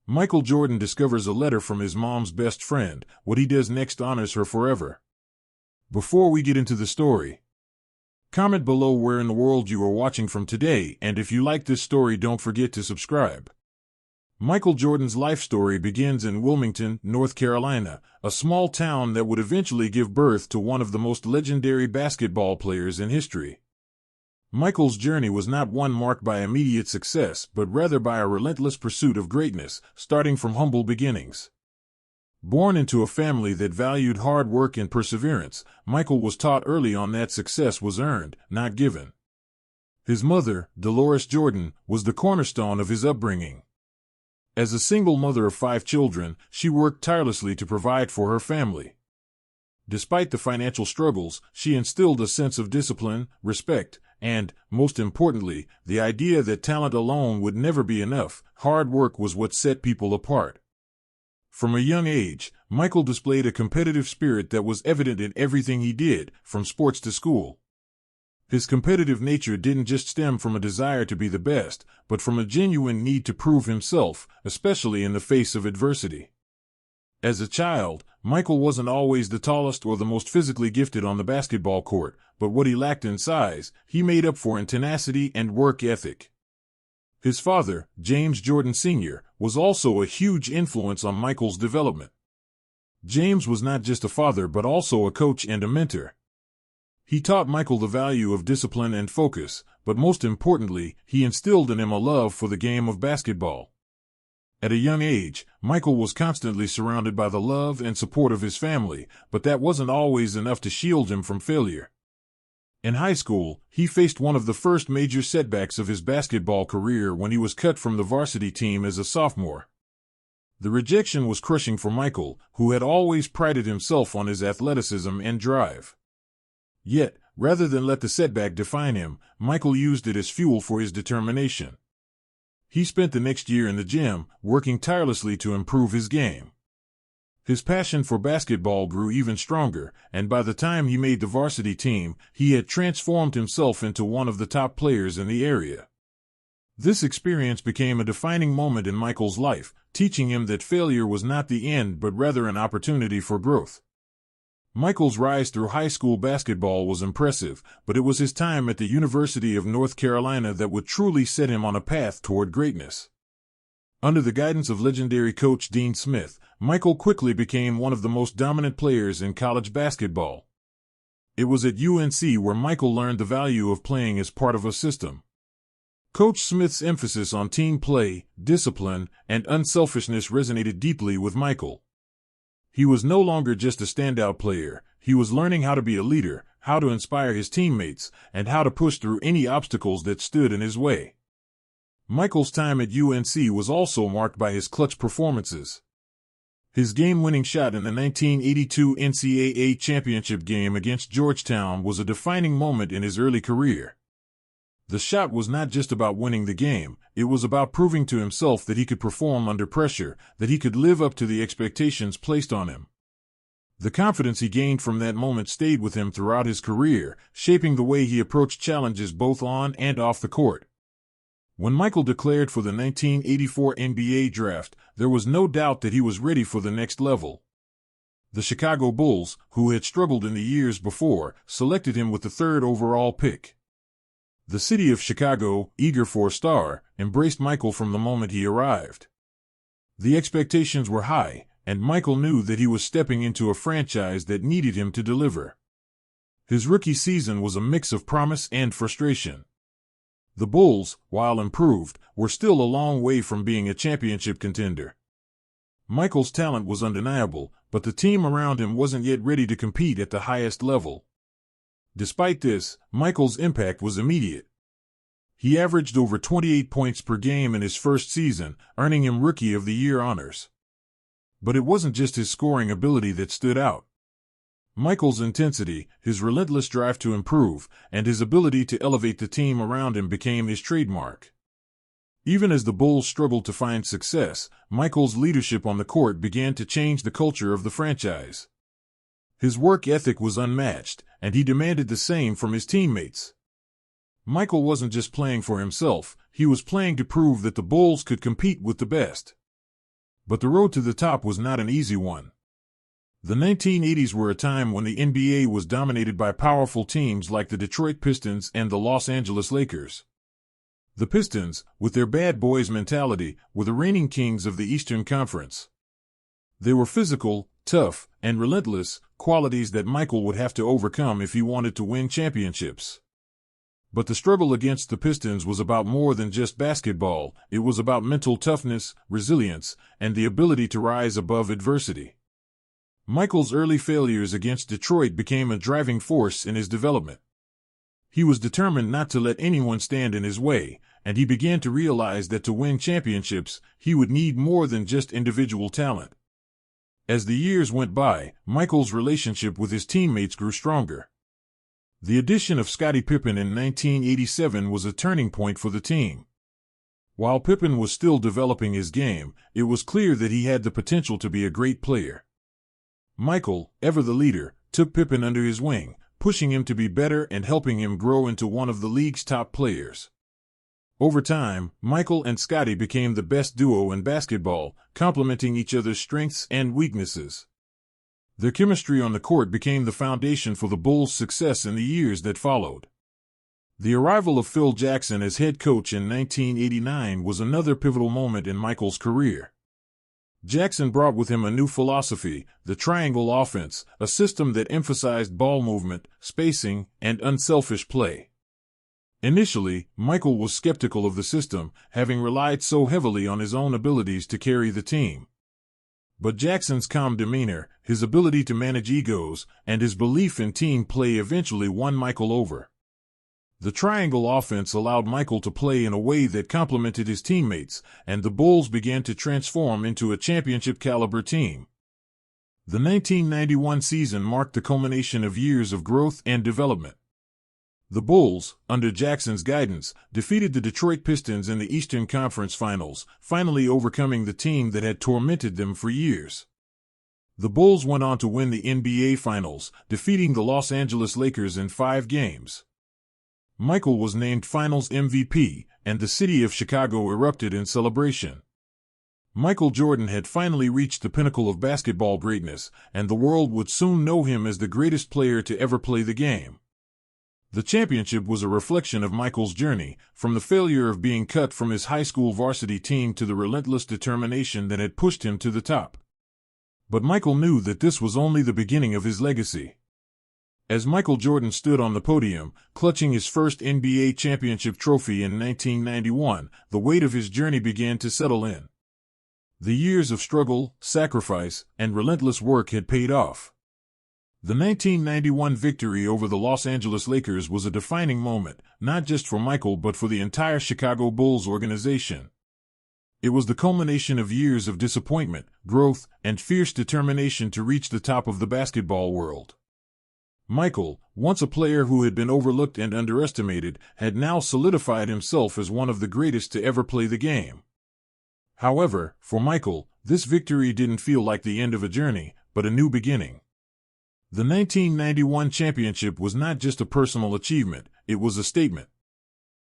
Michael Jordan discovers a letter from his mom's best friend. What he does next honors her forever. Before we get into the story, comment below where in the world you are watching from today, and if you like this story, don't forget to subscribe. Michael Jordan's life story begins in Wilmington, North Carolina, a small town that would eventually give birth to one of the most legendary basketball players in history. Michael's journey was not one marked by immediate success, but rather by a relentless pursuit of greatness, starting from humble beginnings. Born into a family that valued hard work and perseverance, Michael was taught early on that success was earned, not given. His mother, Dolores Jordan, was the cornerstone of his upbringing. As a single mother of 5 children, she worked tirelessly to provide for her family. Despite the financial struggles, she instilled a sense of discipline, respect, and, most importantly, the idea that talent alone would never be enough. Hard work was what set people apart. From a young age, Michael displayed a competitive spirit that was evident in everything he did, from sports to school. His competitive nature didn't just stem from a desire to be the best, but from a genuine need to prove himself, especially in the face of adversity. As a child, Michael wasn't always the tallest or the most physically gifted on the basketball court, but what he lacked in size, he made up for in tenacity and work ethic. His father, James Jordan Sr., was also a huge influence on Michael's development. James was not just a father but also a coach and a mentor. He taught Michael the value of discipline and focus, but most importantly, he instilled in him a love for the game of basketball. At a young age, Michael was constantly surrounded by the love and support of his family, but that wasn't always enough to shield him from failure. In high school, he faced one of the first major setbacks of his basketball career when he was cut from the varsity team as a sophomore. The rejection was crushing for Michael, who had always prided himself on his athleticism and drive. Yet, rather than let the setback define him, Michael used it as fuel for his determination. He spent the next year in the gym, working tirelessly to improve his game. His passion for basketball grew even stronger, and by the time he made the varsity team, he had transformed himself into one of the top players in the area. This experience became a defining moment in Michael's life, teaching him that failure was not the end but rather an opportunity for growth. Michael's rise through high school basketball was impressive, but it was his time at the University of North Carolina that would truly set him on a path toward greatness. Under the guidance of legendary coach Dean Smith, Michael quickly became one of the most dominant players in college basketball. It was at UNC where Michael learned the value of playing as part of a system. Coach Smith's emphasis on team play, discipline, and unselfishness resonated deeply with Michael. He was no longer just a standout player, he was learning how to be a leader, how to inspire his teammates, and how to push through any obstacles that stood in his way. Michael's time at UNC was also marked by his clutch performances. His game-winning shot in the 1982 NCAA championship game against Georgetown was a defining moment in his early career. The shot was not just about winning the game, it was about proving to himself that he could perform under pressure, that he could live up to the expectations placed on him. The confidence he gained from that moment stayed with him throughout his career, shaping the way he approached challenges both on and off the court. When Michael declared for the 1984 NBA draft, there was no doubt that he was ready for the next level. The Chicago Bulls, who had struggled in the years before, selected him with the 3rd overall pick. The city of Chicago, eager for a star, embraced Michael from the moment he arrived. The expectations were high, and Michael knew that he was stepping into a franchise that needed him to deliver. His rookie season was a mix of promise and frustration. The Bulls, while improved, were still a long way from being a championship contender. Michael's talent was undeniable, but the team around him wasn't yet ready to compete at the highest level. Despite this, Michael's impact was immediate. He averaged over 28 points per game in his first season, earning him Rookie of the Year honors. But it wasn't just his scoring ability that stood out. Michael's intensity, his relentless drive to improve, and his ability to elevate the team around him became his trademark. Even as the Bulls struggled to find success, Michael's leadership on the court began to change the culture of the franchise. His work ethic was unmatched, and he demanded the same from his teammates. Michael wasn't just playing for himself, he was playing to prove that the Bulls could compete with the best. But the road to the top was not an easy one. The 1980s were a time when the NBA was dominated by powerful teams like the Detroit Pistons and the Los Angeles Lakers. The Pistons, with their bad boys mentality, were the reigning kings of the Eastern Conference. They were physical, tough, and relentless, qualities that Michael would have to overcome if he wanted to win championships. But the struggle against the Pistons was about more than just basketball. It was about mental toughness, resilience, and the ability to rise above adversity. Michael's early failures against Detroit became a driving force in his development. He was determined not to let anyone stand in his way, and he began to realize that to win championships, he would need more than just individual talent. As the years went by, Michael's relationship with his teammates grew stronger. The addition of Scottie Pippen in 1987 was a turning point for the team. While Pippen was still developing his game, it was clear that he had the potential to be a great player. Michael, ever the leader, took Pippen under his wing, pushing him to be better and helping him grow into one of the league's top players. Over time, Michael and Scottie became the best duo in basketball, complementing each other's strengths and weaknesses. Their chemistry on the court became the foundation for the Bulls' success in the years that followed. The arrival of Phil Jackson as head coach in 1989 was another pivotal moment in Michael's career. Jackson brought with him a new philosophy, the triangle offense, a system that emphasized ball movement, spacing, and unselfish play. Initially, Michael was skeptical of the system, having relied so heavily on his own abilities to carry the team. But Jackson's calm demeanor, his ability to manage egos, and his belief in team play eventually won Michael over. The triangle offense allowed Michael to play in a way that complemented his teammates, and the Bulls began to transform into a championship-caliber team. The 1991 season marked the culmination of years of growth and development. The Bulls, under Jackson's guidance, defeated the Detroit Pistons in the Eastern Conference Finals, finally overcoming the team that had tormented them for years. The Bulls went on to win the NBA Finals, defeating the Los Angeles Lakers in 5 games. Michael was named Finals MVP, and the city of Chicago erupted in celebration. Michael Jordan had finally reached the pinnacle of basketball greatness, and the world would soon know him as the greatest player to ever play the game. The championship was a reflection of Michael's journey, from the failure of being cut from his high school varsity team to the relentless determination that had pushed him to the top. But Michael knew that this was only the beginning of his legacy. As Michael Jordan stood on the podium, clutching his first NBA championship trophy in 1991, the weight of his journey began to settle in. The years of struggle, sacrifice, and relentless work had paid off. The 1991 victory over the Los Angeles Lakers was a defining moment, not just for Michael but for the entire Chicago Bulls organization. It was the culmination of years of disappointment, growth, and fierce determination to reach the top of the basketball world. Michael, once a player who had been overlooked and underestimated, had now solidified himself as one of the greatest to ever play the game. However, for Michael, this victory didn't feel like the end of a journey, but a new beginning. The 1991 championship was not just a personal achievement, it was a statement.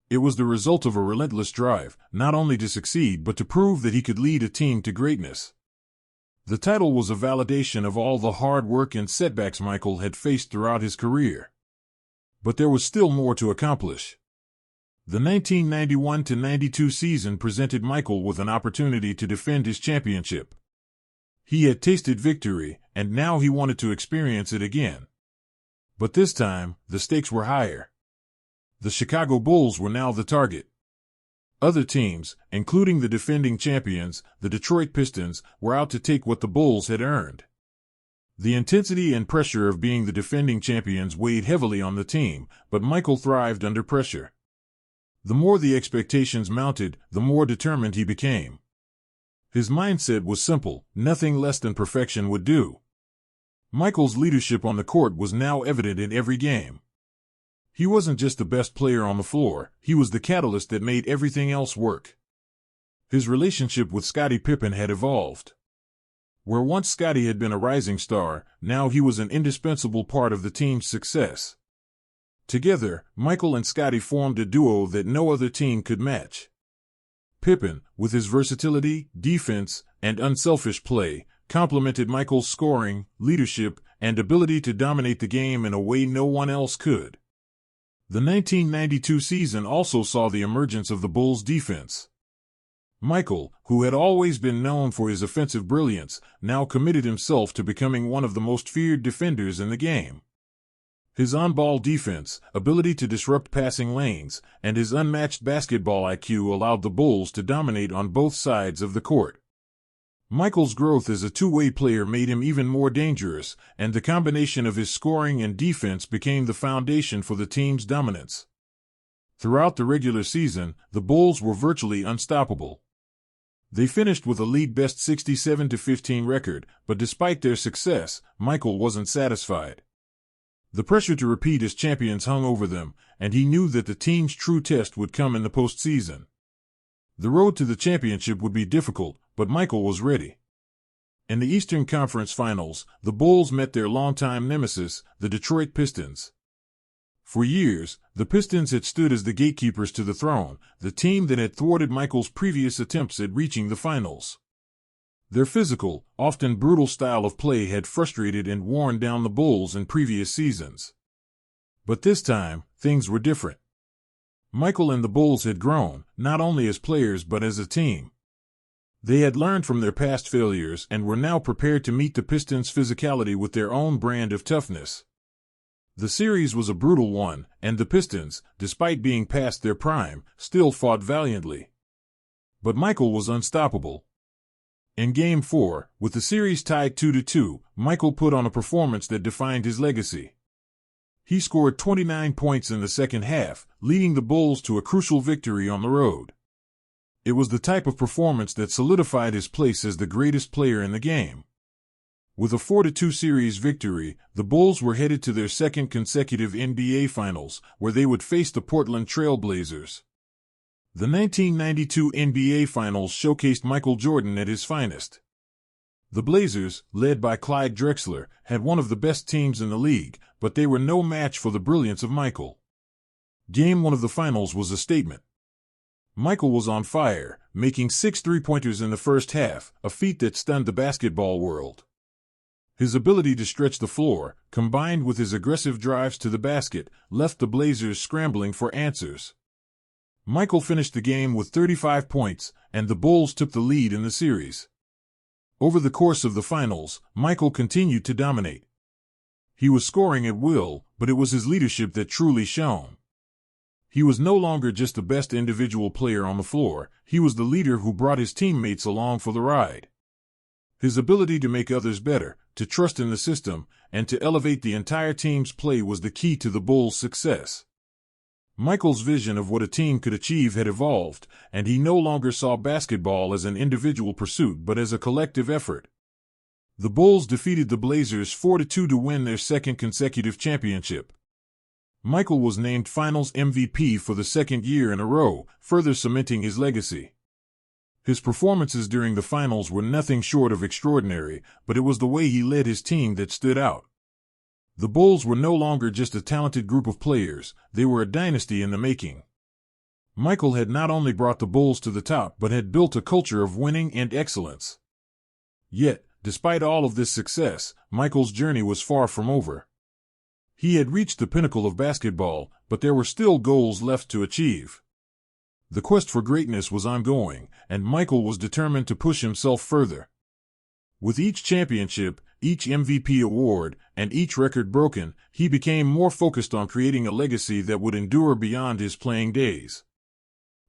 It was the result of a relentless drive, not only to succeed but to prove that he could lead a team to greatness. The title was a validation of all the hard work and setbacks Michael had faced throughout his career. But there was still more to accomplish. The 1991-92 season presented Michael with an opportunity to defend his championship. He had tasted victory, and now he wanted to experience it again. But this time, the stakes were higher. The Chicago Bulls were now the target. Other teams, including the defending champions, the Detroit Pistons, were out to take what the Bulls had earned. The intensity and pressure of being the defending champions weighed heavily on the team, but Michael thrived under pressure. The more the expectations mounted, the more determined he became. His mindset was simple: nothing less than perfection would do. Michael's leadership on the court was now evident in every game. He wasn't just the best player on the floor, he was the catalyst that made everything else work. His relationship with Scottie Pippen had evolved. Where once Scottie had been a rising star, now he was an indispensable part of the team's success. Together, Michael and Scottie formed a duo that no other team could match. Pippen, with his versatility, defense, and unselfish play, complemented Michael's scoring, leadership, and ability to dominate the game in a way no one else could. The 1992 season also saw the emergence of the Bulls' defense. Michael, who had always been known for his offensive brilliance, now committed himself to becoming one of the most feared defenders in the game. His on-ball defense, ability to disrupt passing lanes, and his unmatched basketball IQ allowed the Bulls to dominate on both sides of the court. Michael's growth as a two-way player made him even more dangerous, and the combination of his scoring and defense became the foundation for the team's dominance. Throughout the regular season, the Bulls were virtually unstoppable. They finished with a league-best 67-15 record, but despite their success, Michael wasn't satisfied. The pressure to repeat as champions hung over them, and he knew that the team's true test would come in the postseason. The road to the championship would be difficult, but Michael was ready. In the Eastern Conference Finals, the Bulls met their longtime nemesis, the Detroit Pistons. For years, the Pistons had stood as the gatekeepers to the throne, the team that had thwarted Michael's previous attempts at reaching the finals. Their physical, often brutal style of play had frustrated and worn down the Bulls in previous seasons. But this time, things were different. Michael and the Bulls had grown, not only as players but as a team. They had learned from their past failures and were now prepared to meet the Pistons' physicality with their own brand of toughness. The series was a brutal one, and the Pistons, despite being past their prime, still fought valiantly. But Michael was unstoppable. In Game 4, with the series tied 2-2, Michael put on a performance that defined his legacy. He scored 29 points in the second half, leading the Bulls to a crucial victory on the road. It was the type of performance that solidified his place as the greatest player in the game. With a 4-2 series victory, the Bulls were headed to their second consecutive NBA Finals, where they would face the Portland Trail Blazers. The 1992 NBA Finals showcased Michael Jordan at his finest. The Blazers, led by Clyde Drexler, had one of the best teams in the league, but they were no match for the brilliance of Michael. Game 1 of the Finals was a statement. Michael was on fire, making 6 three-pointers in the first half, a feat that stunned the basketball world. His ability to stretch the floor, combined with his aggressive drives to the basket, left the Blazers scrambling for answers. Michael finished the game with 35 points, and the Bulls took the lead in the series. Over the course of the finals, Michael continued to dominate. He was scoring at will, but it was his leadership that truly shone. He was no longer just the best individual player on the floor, he was the leader who brought his teammates along for the ride. His ability to make others better, to trust in the system, and to elevate the entire team's play was the key to the Bulls' success. Michael's vision of what a team could achieve had evolved, and he no longer saw basketball as an individual pursuit but as a collective effort. The Bulls defeated the Blazers 4-2 to win their second consecutive championship. Michael was named Finals MVP for the second year in a row, further cementing his legacy. His performances during the finals were nothing short of extraordinary, but it was the way he led his team that stood out. The Bulls were no longer just a talented group of players, they were a dynasty in the making. Michael had not only brought the Bulls to the top but had built a culture of winning and excellence. Yet, despite all of this success, Michael's journey was far from over. He had reached the pinnacle of basketball, but there were still goals left to achieve. The quest for greatness was ongoing, and Michael was determined to push himself further. With each championship, each MVP award, and each record broken, he became more focused on creating a legacy that would endure beyond his playing days.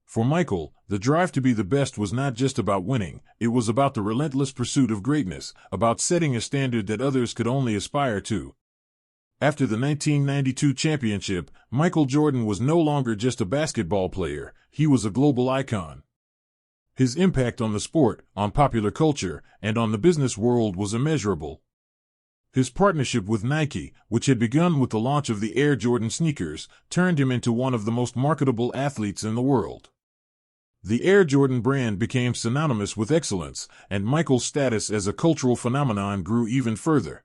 For Michael, the drive to be the best was not just about winning, it was about the relentless pursuit of greatness, about setting a standard that others could only aspire to. After the 1992 championship, Michael Jordan was no longer just a basketball player, he was a global icon. His impact on the sport, on popular culture, and on the business world was immeasurable. His partnership with Nike, which had begun with the launch of the Air Jordan sneakers, turned him into one of the most marketable athletes in the world. The Air Jordan brand became synonymous with excellence, and Michael's status as a cultural phenomenon grew even further.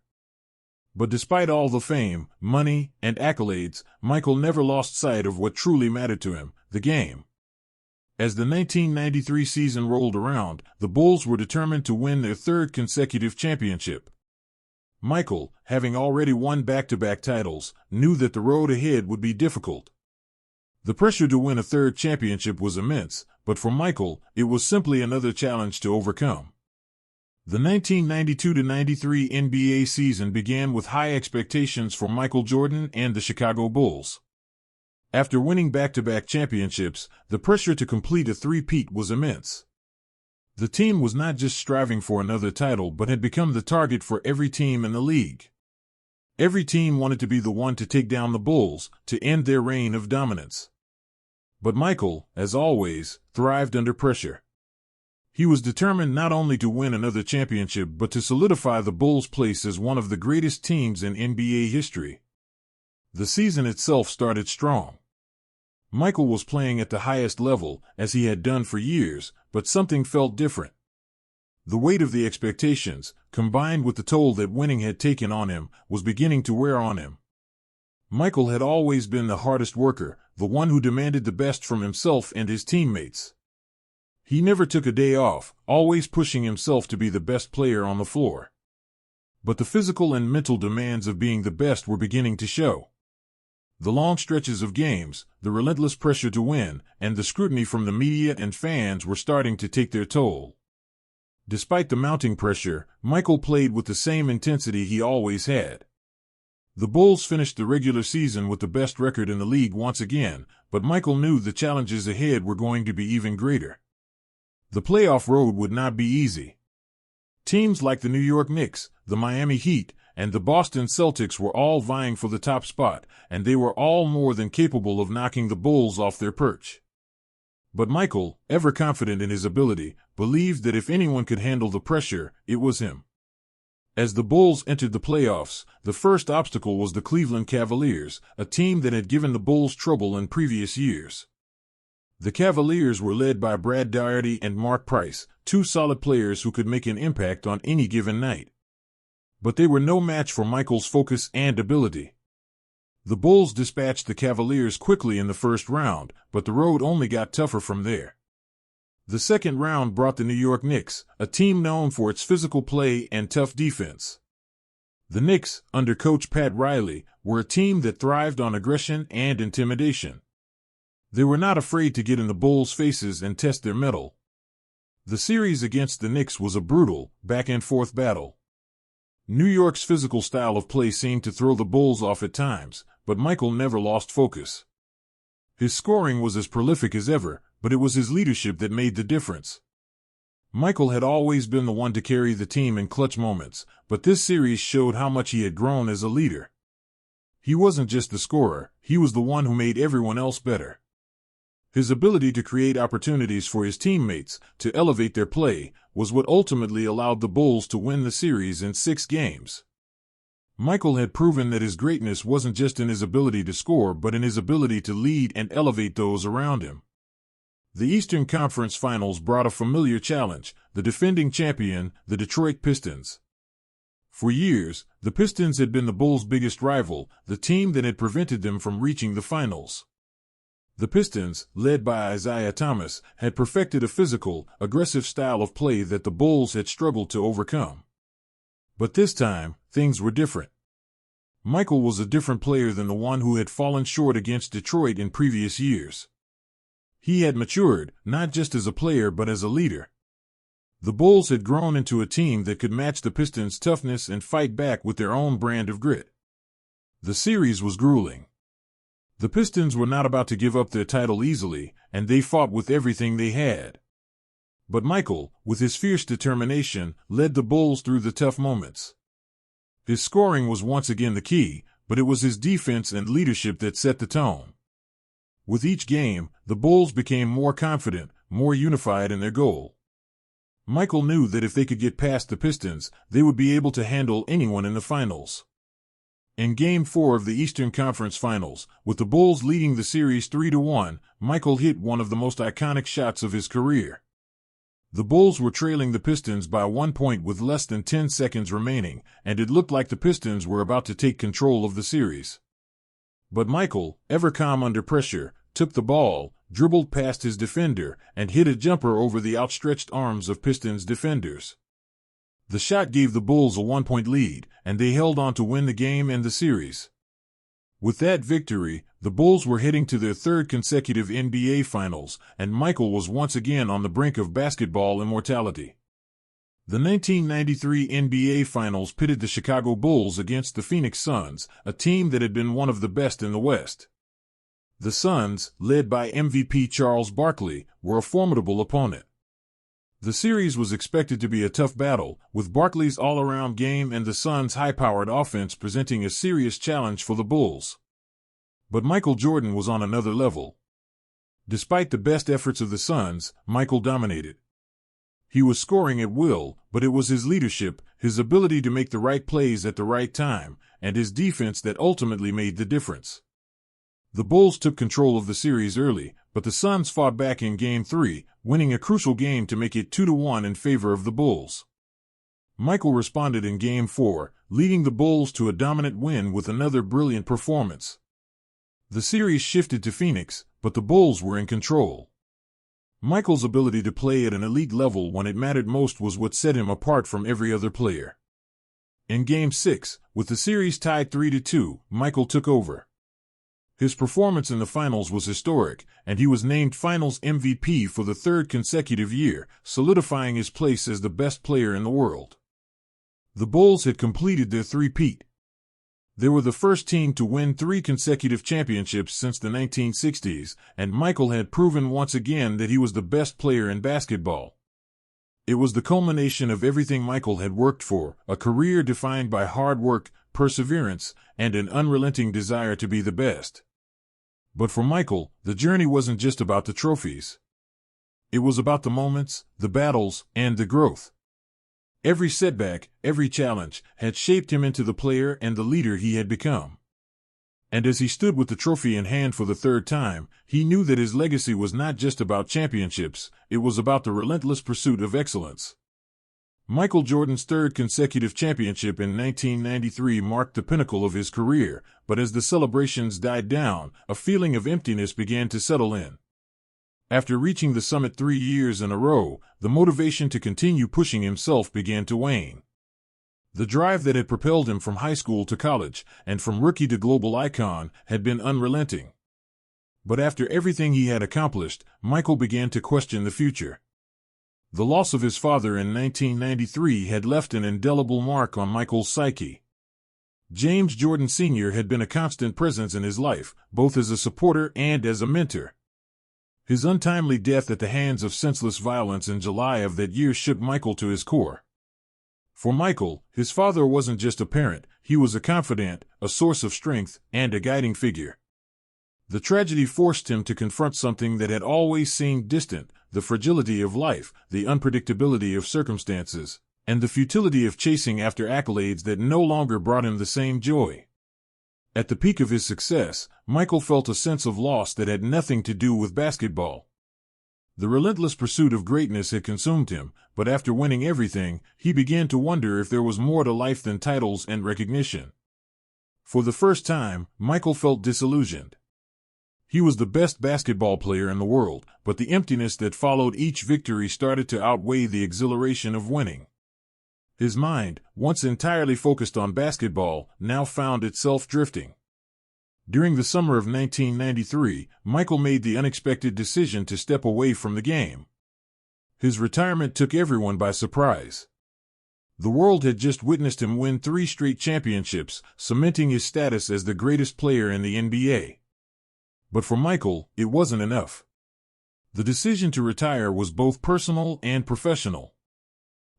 But despite all the fame, money, and accolades, Michael never lost sight of what truly mattered to him, the game. As the 1993 season rolled around, the Bulls were determined to win their third consecutive championship. Michael, having already won back-to-back titles, knew that the road ahead would be difficult. The pressure to win a third championship was immense, but for Michael, it was simply another challenge to overcome. The 1992-93 NBA season began with high expectations for Michael Jordan and the Chicago Bulls. After winning back-to-back championships, the pressure to complete a three-peat was immense. The team was not just striving for another title but had become the target for every team in the league. Every team wanted to be the one to take down the Bulls, to end their reign of dominance. But Michael, as always, thrived under pressure. He was determined not only to win another championship but to solidify the Bulls' place as one of the greatest teams in NBA history. The season itself started strong. Michael was playing at the highest level, as he had done for years, but something felt different. The weight of the expectations, combined with the toll that winning had taken on him, was beginning to wear on him. Michael had always been the hardest worker, the one who demanded the best from himself and his teammates. He never took a day off, always pushing himself to be the best player on the floor. But the physical and mental demands of being the best were beginning to show. The long stretches of games, the relentless pressure to win, and the scrutiny from the media and fans were starting to take their toll. Despite the mounting pressure, Michael played with the same intensity he always had. The Bulls finished the regular season with the best record in the league once again, but Michael knew the challenges ahead were going to be even greater. The playoff road would not be easy. Teams like the New York Knicks, the Miami Heat, and the Boston Celtics were all vying for the top spot, and they were all more than capable of knocking the Bulls off their perch. But Michael, ever confident in his ability, believed that if anyone could handle the pressure, it was him. As the Bulls entered the playoffs, the first obstacle was the Cleveland Cavaliers, a team that had given the Bulls trouble in previous years. The Cavaliers were led by Brad Daugherty and Mark Price, two solid players who could make an impact on any given night. But they were no match for Michael's focus and ability. The Bulls dispatched the Cavaliers quickly in the first round, but the road only got tougher from there. The second round brought the New York Knicks, a team known for its physical play and tough defense. The Knicks, under coach Pat Riley, were a team that thrived on aggression and intimidation. They were not afraid to get in the Bulls' faces and test their mettle. The series against the Knicks was a brutal, back-and-forth battle. New York's physical style of play seemed to throw the Bulls off at times, but Michael never lost focus. His scoring was as prolific as ever, but it was his leadership that made the difference. Michael had always been the one to carry the team in clutch moments, but this series showed how much he had grown as a leader. He wasn't just the scorer, he was the one who made everyone else better. His ability to create opportunities for his teammates, to elevate their play, was what ultimately allowed the Bulls to win the series in 6 games. Michael had proven that his greatness wasn't just in his ability to score but in his ability to lead and elevate those around him. The Eastern Conference Finals brought a familiar challenge, the defending champion, the Detroit Pistons. For years, the Pistons had been the Bulls' biggest rival, the team that had prevented them from reaching the finals. The Pistons, led by Isaiah Thomas, had perfected a physical, aggressive style of play that the Bulls had struggled to overcome. But this time, things were different. Michael was a different player than the one who had fallen short against Detroit in previous years. He had matured, not just as a player but as a leader. The Bulls had grown into a team that could match the Pistons' toughness and fight back with their own brand of grit. The series was grueling. The Pistons were not about to give up their title easily, and they fought with everything they had. But Michael, with his fierce determination, led the Bulls through the tough moments. His scoring was once again the key, but it was his defense and leadership that set the tone. With each game, the Bulls became more confident, more unified in their goal. Michael knew that if they could get past the Pistons, they would be able to handle anyone in the finals. In Game 4 of the Eastern Conference Finals, with the Bulls leading the series 3-1, Michael hit one of the most iconic shots of his career. The Bulls were trailing the Pistons by 1 point with less than 10 seconds remaining, and it looked like the Pistons were about to take control of the series. But Michael, ever calm under pressure, took the ball, dribbled past his defender, and hit a jumper over the outstretched arms of Pistons defenders. The shot gave the Bulls a 1-point lead, and they held on to win the game and the series. With that victory, the Bulls were heading to their third consecutive NBA Finals, and Michael was once again on the brink of basketball immortality. The 1993 NBA Finals pitted the Chicago Bulls against the Phoenix Suns, a team that had been one of the best in the West. The Suns, led by MVP Charles Barkley, were a formidable opponent. The series was expected to be a tough battle, with Barkley's all-around game and the Suns' high-powered offense presenting a serious challenge for the Bulls. But Michael Jordan was on another level. Despite the best efforts of the Suns, Michael dominated. He was scoring at will, but it was his leadership, his ability to make the right plays at the right time, and his defense that ultimately made the difference. The Bulls took control of the series early, but the Suns fought back in Game 3, winning a crucial game to make it 2-1 in favor of the Bulls. Michael responded in Game 4, leading the Bulls to a dominant win with another brilliant performance. The series shifted to Phoenix, but the Bulls were in control. Michael's ability to play at an elite level when it mattered most was what set him apart from every other player. In Game 6, with the series tied 3-2, Michael took over. His performance in the finals was historic, and he was named Finals MVP for the third consecutive year, solidifying his place as the best player in the world. The Bulls had completed their three-peat. They were the first team to win 3 consecutive championships since the 1960s, and Michael had proven once again that he was the best player in basketball. It was the culmination of everything Michael had worked for, a career defined by hard work, perseverance, and an unrelenting desire to be the best. But for Michael, the journey wasn't just about the trophies. It was about the moments, the battles, and the growth. Every setback, every challenge, had shaped him into the player and the leader he had become. And as he stood with the trophy in hand for the third time, he knew that his legacy was not just about championships, it was about the relentless pursuit of excellence. Michael Jordan's third consecutive championship in 1993 marked the pinnacle of his career, but as the celebrations died down, a feeling of emptiness began to settle in. After reaching the summit 3 years in a row, the motivation to continue pushing himself began to wane. The drive that had propelled him from high school to college, and from rookie to global icon, had been unrelenting. But after everything he had accomplished, Michael began to question the future. The loss of his father in 1993 had left an indelible mark on Michael's psyche. James Jordan Sr. had been a constant presence in his life, both as a supporter and as a mentor. His untimely death at the hands of senseless violence in July of that year shook Michael to his core. For Michael, his father wasn't just a parent, he was a confidant, a source of strength, and a guiding figure. The tragedy forced him to confront something that had always seemed distant: the fragility of life, the unpredictability of circumstances, and the futility of chasing after accolades that no longer brought him the same joy. At the peak of his success, Michael felt a sense of loss that had nothing to do with basketball. The relentless pursuit of greatness had consumed him, but after winning everything, he began to wonder if there was more to life than titles and recognition. For the first time, Michael felt disillusioned. He was the best basketball player in the world, but the emptiness that followed each victory started to outweigh the exhilaration of winning. His mind, once entirely focused on basketball, now found itself drifting. During the summer of 1993, Michael made the unexpected decision to step away from the game. His retirement took everyone by surprise. The world had just witnessed him win 3 straight championships, cementing his status as the greatest player in the NBA. But for Michael, it wasn't enough. The decision to retire was both personal and professional.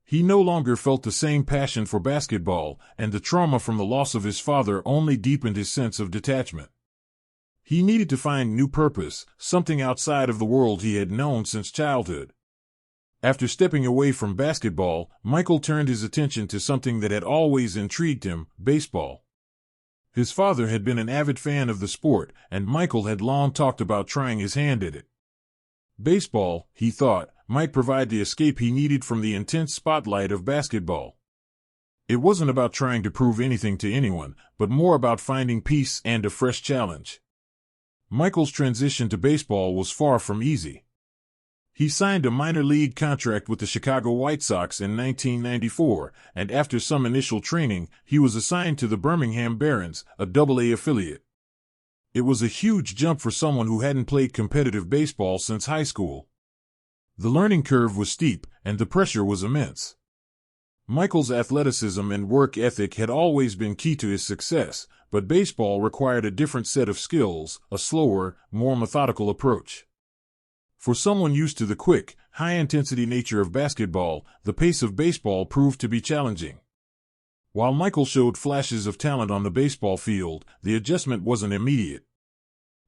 He no longer felt the same passion for basketball, and the trauma from the loss of his father only deepened his sense of detachment. He needed to find new purpose, something outside of the world he had known since childhood. After stepping away from basketball, Michael turned his attention to something that had always intrigued him: baseball. His father had been an avid fan of the sport, and Michael had long talked about trying his hand at it. Baseball, he thought, might provide the escape he needed from the intense spotlight of basketball. It wasn't about trying to prove anything to anyone, but more about finding peace and a fresh challenge. Michael's transition to baseball was far from easy. He signed a minor league contract with the Chicago White Sox in 1994, and after some initial training, he was assigned to the Birmingham Barons, a Double-A affiliate. It was a huge jump for someone who hadn't played competitive baseball since high school. The learning curve was steep, and the pressure was immense. Michael's athleticism and work ethic had always been key to his success, but baseball required a different set of skills, a slower, more methodical approach. For someone used to the quick, high-intensity nature of basketball, the pace of baseball proved to be challenging. While Michael showed flashes of talent on the baseball field, the adjustment wasn't immediate.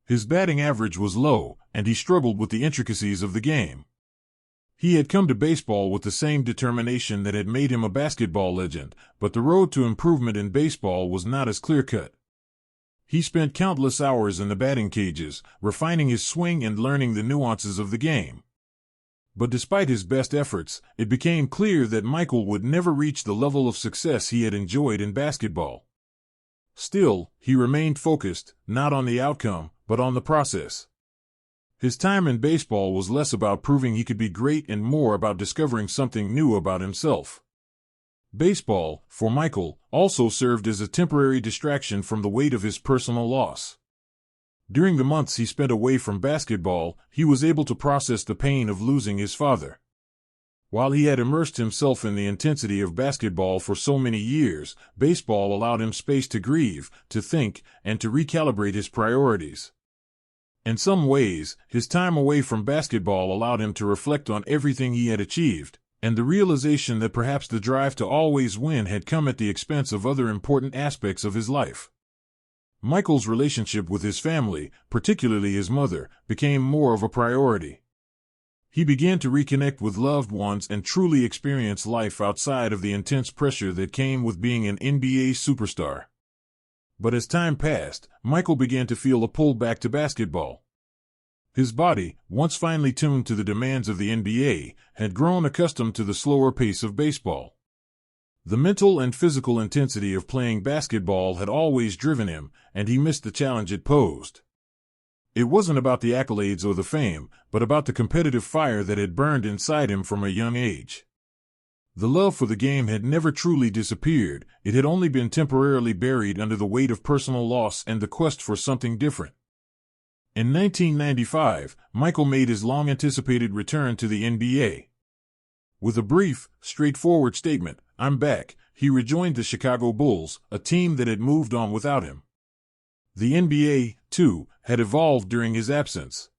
His batting average was low, and he struggled with the intricacies of the game. He had come to baseball with the same determination that had made him a basketball legend, but the road to improvement in baseball was not as clear-cut. He spent countless hours in the batting cages, refining his swing and learning the nuances of the game. But despite his best efforts, it became clear that Michael would never reach the level of success he had enjoyed in basketball. Still, he remained focused, not on the outcome, but on the process. His time in baseball was less about proving he could be great and more about discovering something new about himself. Baseball, for Michael, also served as a temporary distraction from the weight of his personal loss. During the months he spent away from basketball, he was able to process the pain of losing his father. While he had immersed himself in the intensity of basketball for so many years, baseball allowed him space to grieve, to think, and to recalibrate his priorities. In some ways, his time away from basketball allowed him to reflect on everything he had achieved, and the realization that perhaps the drive to always win had come at the expense of other important aspects of his life. Michael's relationship with his family, particularly his mother, became more of a priority. He began to reconnect with loved ones and truly experience life outside of the intense pressure that came with being an NBA superstar. But as time passed, Michael began to feel a pull back to basketball. His body, once finely tuned to the demands of the NBA, had grown accustomed to the slower pace of baseball. The mental and physical intensity of playing basketball had always driven him, and he missed the challenge it posed. It wasn't about the accolades or the fame, but about the competitive fire that had burned inside him from a young age. The love for the game had never truly disappeared, it had only been temporarily buried under the weight of personal loss and the quest for something different. In 1995, Michael made his long-anticipated return to the NBA. With a brief, straightforward statement, "I'm back," he rejoined the Chicago Bulls, a team that had moved on without him. The NBA, too, had evolved during his absence.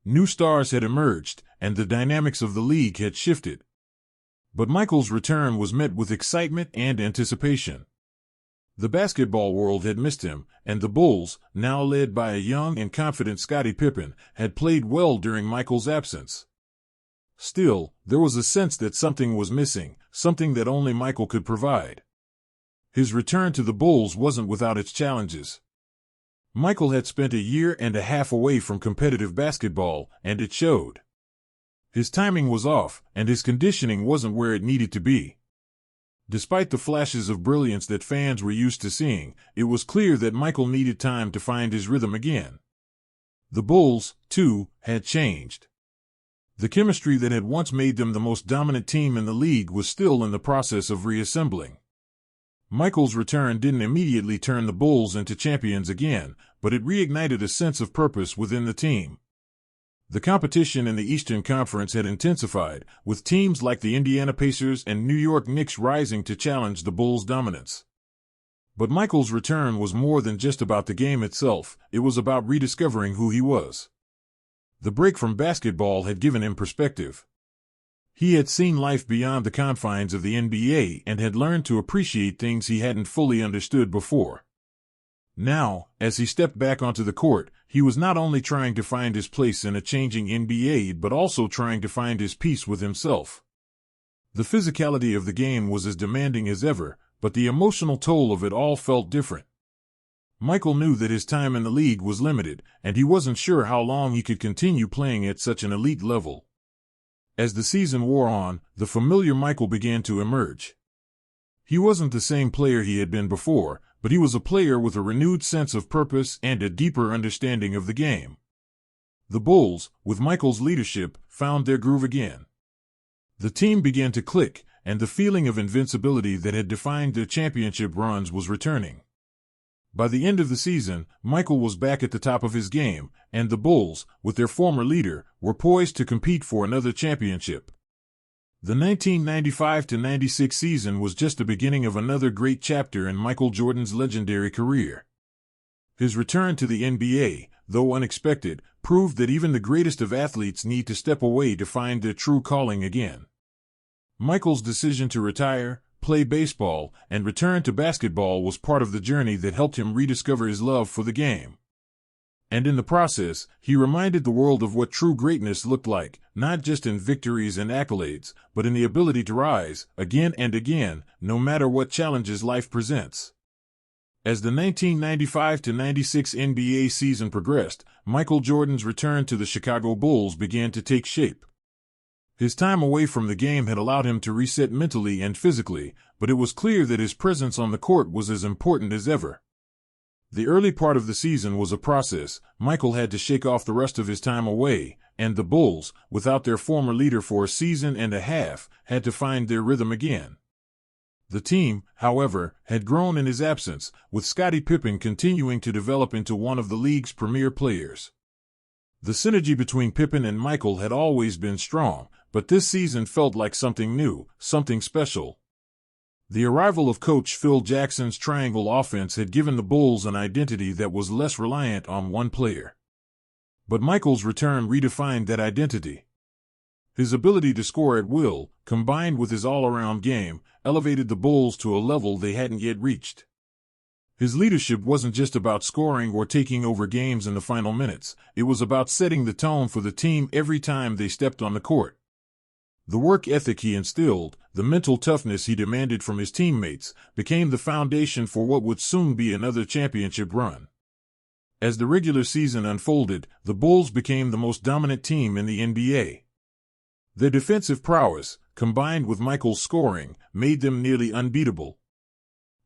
New stars had emerged, and the dynamics of the league had shifted. But Michael's return was met with excitement and anticipation. The basketball world had missed him, and the Bulls, now led by a young and confident Scottie Pippen, had played well during Michael's absence. Still, there was a sense that something was missing, something that only Michael could provide. His return to the Bulls wasn't without its challenges. Michael had spent a year and a half away from competitive basketball, and it showed. His timing was off, and his conditioning wasn't where it needed to be. Despite the flashes of brilliance that fans were used to seeing, it was clear that Michael needed time to find his rhythm again. The Bulls, too, had changed. The chemistry that had once made them the most dominant team in the league was still in the process of reassembling. Michael's return didn't immediately turn the Bulls into champions again, but it reignited a sense of purpose within the team. The competition in the Eastern Conference had intensified, with teams like the Indiana Pacers and New York Knicks rising to challenge the Bulls' dominance. But Michael's return was more than just about the game itself, it was about rediscovering who he was. The break from basketball had given him perspective. He had seen life beyond the confines of the NBA and had learned to appreciate things he hadn't fully understood before. Now, as he stepped back onto the court, he was not only trying to find his place in a changing NBA but also trying to find his peace with himself. The physicality of the game was as demanding as ever, but the emotional toll of it all felt different. Michael knew that his time in the league was limited, and he wasn't sure how long he could continue playing at such an elite level. As the season wore on, the familiar Michael began to emerge. He wasn't the same player he had been before, but he was a player with a renewed sense of purpose and a deeper understanding of the game. The Bulls, with Michael's leadership, found their groove again. The team began to click, and the feeling of invincibility that had defined their championship runs was returning. By the end of the season, Michael was back at the top of his game, and the Bulls, with their former leader, were poised to compete for another championship. The 1995-96 season was just the beginning of another great chapter in Michael Jordan's legendary career. His return to the NBA, though unexpected, proved that even the greatest of athletes need to step away to find their true calling again. Michael's decision to retire, play baseball, and return to basketball was part of the journey that helped him rediscover his love for the game. And in the process, he reminded the world of what true greatness looked like, not just in victories and accolades, but in the ability to rise, again and again, no matter what challenges life presents. As the 1995-96 NBA season progressed, Michael Jordan's return to the Chicago Bulls began to take shape. His time away from the game had allowed him to reset mentally and physically, but it was clear that his presence on the court was as important as ever. The early part of the season was a process. Michael had to shake off the rest of his time away, and the Bulls, without their former leader for a season and a half, had to find their rhythm again. The team, however, had grown in his absence, with Scottie Pippen continuing to develop into one of the league's premier players. The synergy between Pippen and Michael had always been strong, but this season felt like something new, something special. The arrival of coach Phil Jackson's triangle offense had given the Bulls an identity that was less reliant on one player. But Michael's return redefined that identity. His ability to score at will, combined with his all-around game, elevated the Bulls to a level they hadn't yet reached. His leadership wasn't just about scoring or taking over games in the final minutes. It was about setting the tone for the team every time they stepped on the court. The work ethic he instilled, the mental toughness he demanded from his teammates, became the foundation for what would soon be another championship run. As the regular season unfolded, the Bulls became the most dominant team in the NBA. Their defensive prowess, combined with Michael's scoring, made them nearly unbeatable.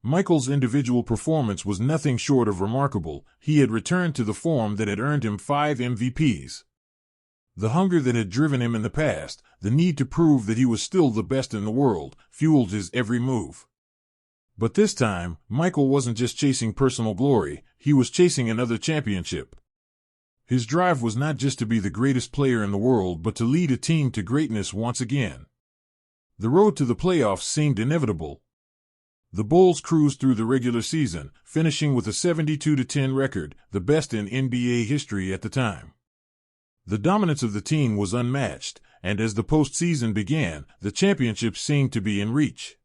Michael's individual performance was nothing short of remarkable. He had returned to the form that had earned him 5 MVPs. The hunger that had driven him in the past, the need to prove that he was still the best in the world, fueled his every move. But this time, Michael wasn't just chasing personal glory, he was chasing another championship. His drive was not just to be the greatest player in the world but to lead a team to greatness once again. The road to the playoffs seemed inevitable. The Bulls cruised through the regular season, finishing with a 72-10 record, the best in NBA history at the time. The dominance of the team was unmatched, and as the postseason began, the championship seemed to be in reach.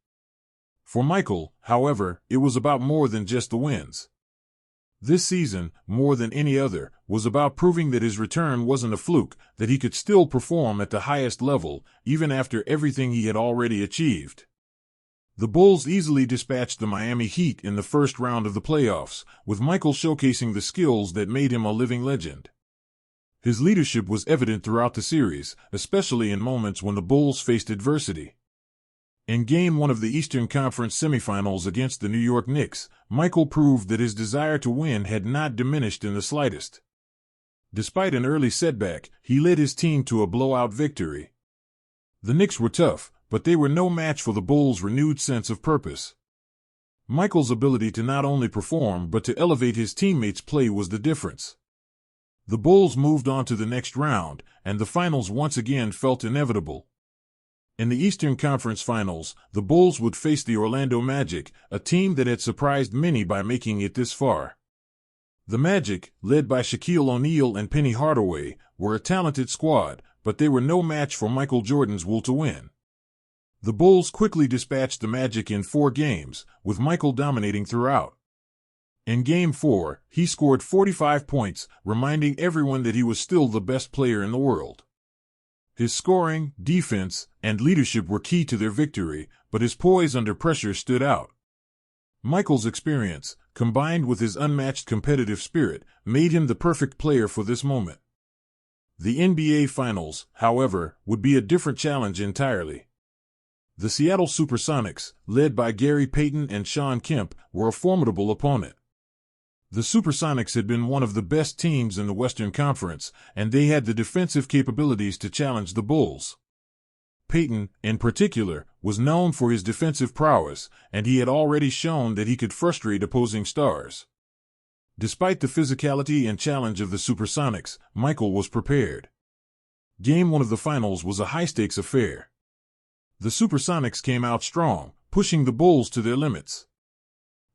For Michael, however, it was about more than just the wins. This season, more than any other, was about proving that his return wasn't a fluke, that he could still perform at the highest level, even after everything he had already achieved. The Bulls easily dispatched the Miami Heat in the first round of the playoffs, with Michael showcasing the skills that made him a living legend. His leadership was evident throughout the series, especially in moments when the Bulls faced adversity. In Game 1 of the Eastern Conference semifinals against the New York Knicks, Michael proved that his desire to win had not diminished in the slightest. Despite an early setback, he led his team to a blowout victory. The Knicks were tough, but they were no match for the Bulls' renewed sense of purpose. Michael's ability to not only perform but to elevate his teammates' play was the difference. The Bulls moved on to the next round, and the finals once again felt inevitable. In the Eastern Conference Finals, the Bulls would face the Orlando Magic, a team that had surprised many by making it this far. The Magic, led by Shaquille O'Neal and Penny Hardaway, were a talented squad, but they were no match for Michael Jordan's will to win. The Bulls quickly dispatched the Magic in 4 games, with Michael dominating throughout. In Game 4, he scored 45 points, reminding everyone that he was still the best player in the world. His scoring, defense, and leadership were key to their victory, but his poise under pressure stood out. Michael's experience, combined with his unmatched competitive spirit, made him the perfect player for this moment. The NBA Finals, however, would be a different challenge entirely. The Seattle Supersonics, led by Gary Payton and Shawn Kemp, were a formidable opponent. The Supersonics had been one of the best teams in the Western Conference, and they had the defensive capabilities to challenge the Bulls. Payton, in particular, was known for his defensive prowess, and he had already shown that he could frustrate opposing stars. Despite the physicality and challenge of the Supersonics, Michael was prepared. Game 1 of the finals was a high-stakes affair. The Supersonics came out strong, pushing the Bulls to their limits.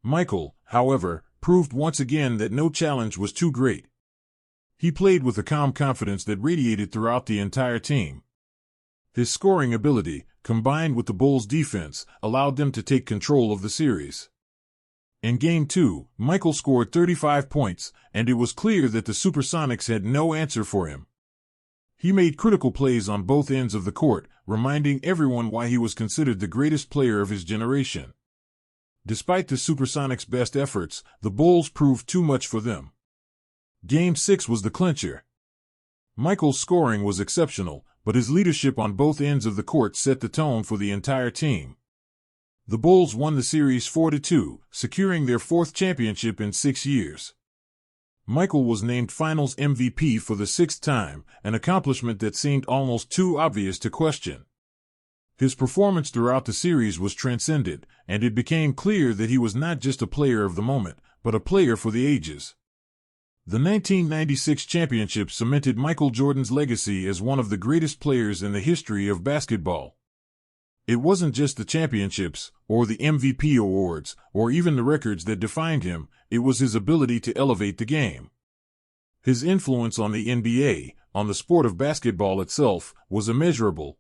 Michael, however, proved once again that no challenge was too great. He played with a calm confidence that radiated throughout the entire team. His scoring ability, combined with the Bulls' defense, allowed them to take control of the series. In Game 2, Michael scored 35 points, and it was clear that the Supersonics had no answer for him. He made critical plays on both ends of the court, reminding everyone why he was considered the greatest player of his generation. Despite the Supersonics' best efforts, the Bulls proved too much for them. Game 6 was the clincher. Michael's scoring was exceptional, but his leadership on both ends of the court set the tone for the entire team. The Bulls won the series 4-2, securing their 4th championship in 6 years. Michael was named Finals MVP for the 6th time, an accomplishment that seemed almost too obvious to question. His performance throughout the series was transcendent, and it became clear that he was not just a player of the moment, but a player for the ages. The 1996 championship cemented Michael Jordan's legacy as one of the greatest players in the history of basketball. It wasn't just the championships, or the MVP awards, or even the records that defined him, it was his ability to elevate the game. His influence on the NBA, on the sport of basketball itself, was immeasurable.